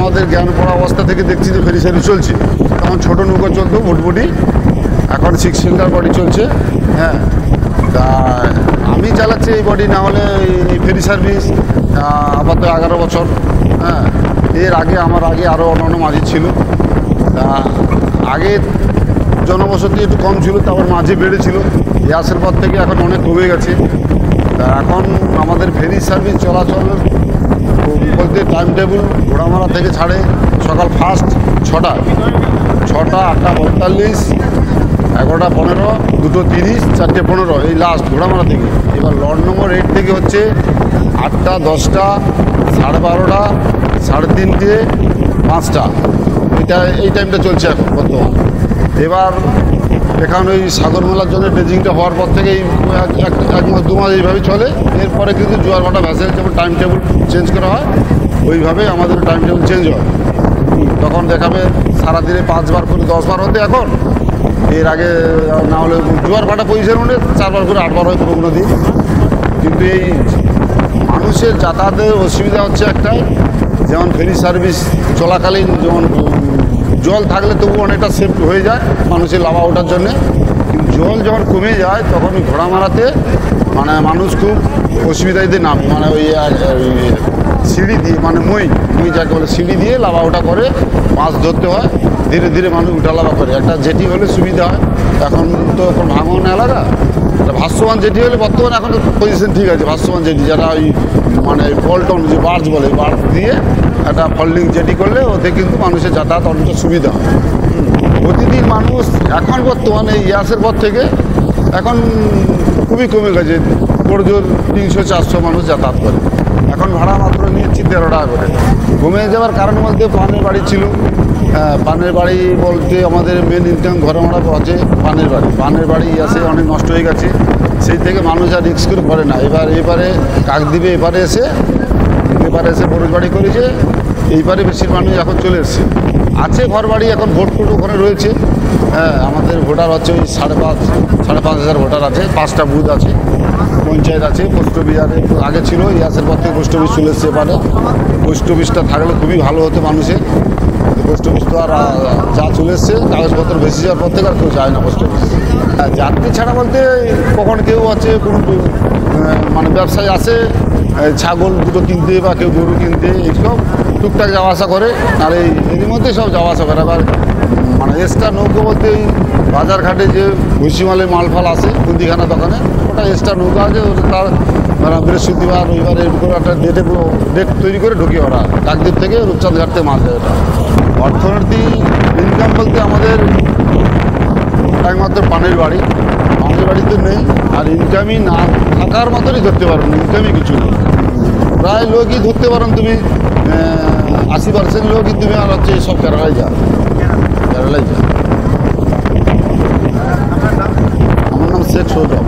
আমাদের জ্ঞান পড়া অবস্থা থেকে দেখছি যে ফেরি সার্ভিস চলছে। তখন ছোটো নৌকা চলতো বুটবুটি, এখন 6 সিলিন্ডার বডি চলছে। হ্যাঁ, তা আমি চালাচ্ছি এই বডি, না হলে এই ফেরি সার্ভিস আপাতত 11 বছর। হ্যাঁ, এর আগে আমার আগে আরও অন্যান্য মাঝি ছিল। তা আগে জনবসতি একটু কম ছিল, তারপর মাঝে বেড়েছিল। গ্যাসের পর থেকে এখন অনেক কমে গেছে। তা এখন আমাদের ফেরি সার্ভিস চলাচল বলতে টাইম টেবিল ঘোড়ামারা থেকে ছাড়ে সকাল ফার্স্ট 6টা, 8:45, 11:15, 2:30, 4:15, এই লাস্ট ঘোড়ামারা থেকে। এবার লট নম্বর 8 থেকে হচ্ছে 8টা, 10টা, 12:30, 3:30, 5টা। এই টাইমটা চলছে এখন বর্তমান। এবার এখন ওই সাগর মেলার জন্য ড্রেজিংটা হওয়ার পর থেকে এক মাস 2 মাস এইভাবেই চলে। এরপরে কিন্তু জোয়ার ভাটা ভ্যাসেল যেমন টাইম টেবিল চেঞ্জ করা হয়, ওইভাবেই আমাদের টাইম টেবিল চেঞ্জ হয়। তখন দেখাবে সারাদিনে 5 বার করে 10 বার হতে এখন। এর আগে না হলে জোয়ার ভাটা পজিশন হলে 4 বার করে 8 বার হয় কোনো দিন। কিন্তু এই মানুষের যাতায়াতের অসুবিধা হচ্ছে একটাই, যেমন ফেরি সার্ভিস চলাকালীন যেমন জল থাকলে তবু অনেকটা সেফ হয়ে যায় মানুষের লাভা ওঠার জন্যে। কিন্তু জল যখন কমে যায় তখন ঘোড়া মারাতে মানে মানুষ খুব অসুবিধায় দিয়ে নামে, মানে ওই সিঁড়ি দিয়ে, মানে মই যাকে বলে সিঁড়ি দিয়ে লাভা ওঠা করে মাছ ধরতে হয়। ধীরে ধীরে মানুষ উঠা লাভা করে। একটা জেটি হলে সুবিধা হয়। এখন তো এখন ভাঙন এলাকা, একটা ভাস্যমান জেটি হলে বর্তমানে এখন পজিশন ঠিক আছে। ভাস্যমান জেটি যারা ওই মানে পল্টন যে বার্জ বলে, বার্জ দিয়ে একটা ফল্ডিং জেটি করলে ওতে কিন্তু মানুষের যাতায়াত অনেকটা সুবিধা হয়। প্রতিদিন মানুষ এখন বর্তমানে এই গ্যাসের পর থেকে এখন খুবই কমে গেছে। জোর 300-400 মানুষ যাতায়াত করে। এখন ভাড়া মাত্র নিচ্ছি 13 টাকা করে। কমে যাওয়ার কারণ বলতে পানের বাড়ি ছিল। পানের বাড়ি বলতে আমাদের মেন ইনকাম ঘোরামারা আছে পানের বাড়ি আসে অনেক নষ্ট হয়ে গেছে। সেই থেকে মানুষ আর রিস্ক করে করে না। এবারে কাকদ্বীপে এপারে এসে বরজ বাড়ি করেছে। এইবারে বেশির মানুষ এখন চলে এসছে। আছে ঘর বাড়ি, এখন ভোট ওখানে রয়েছে। হ্যাঁ, আমাদের ভোটার হচ্ছে ওই 5,500 ভোটার আছে। 5টা বুথ আছে, পঞ্চায়েত আছে। পোস্ট অফিস আগে ছিল, ইয়াসের পর থেকে পোস্ট অফিস চলে এসছে। এবারে পোস্ট অফিসটা থাকলে খুবই ভালো হতো মানুষের। পোস্ট অফিস তো আর যা চলে এসছে, কাগজপত্র বেশি যাওয়ার পর থেকে আর কেউ যায় না পোস্ট অফিস। যাত্রী ছাড়া বলতে কখন কেউ আছে কোনো মানে ব্যবসায় আসে ছাগল দুটো কিনতে বা কেউ গরু কিনতে, এইসব টুকটাক যাওয়া আসা করে। আর এরই মধ্যে সব যাওয়া আসা করে। আবার মানে এক্সট্রা নৌকো বলতে এই বাজারঘাটে যে ভুসিমালে মালফাল আসে মুদিখানা দোকানে, ওটা এক্সট্রা নৌকা আছে। তার বৃহস্পতিবার রবিবার এরকম একটা ডেট তৈরি করে ঢুকি ওরা কাকদ্বীপ থেকে রূপচাঁদ ঘাট থেকে মাছ দেয়। ওটা অর্থনীতি ইনকাম বলতে আমাদের একমাত্র পানের বাড়িতে নেই। আর ইনকামই না থাকার মতনই ধরতে পারো, ইনকামই কিছু নেই। প্রায় লোকই ধরতে পারেন তুমি 80% লোকই তুমি আর হচ্ছে সব কেরালায় যা। আমার নাম শেখ সৌরভ।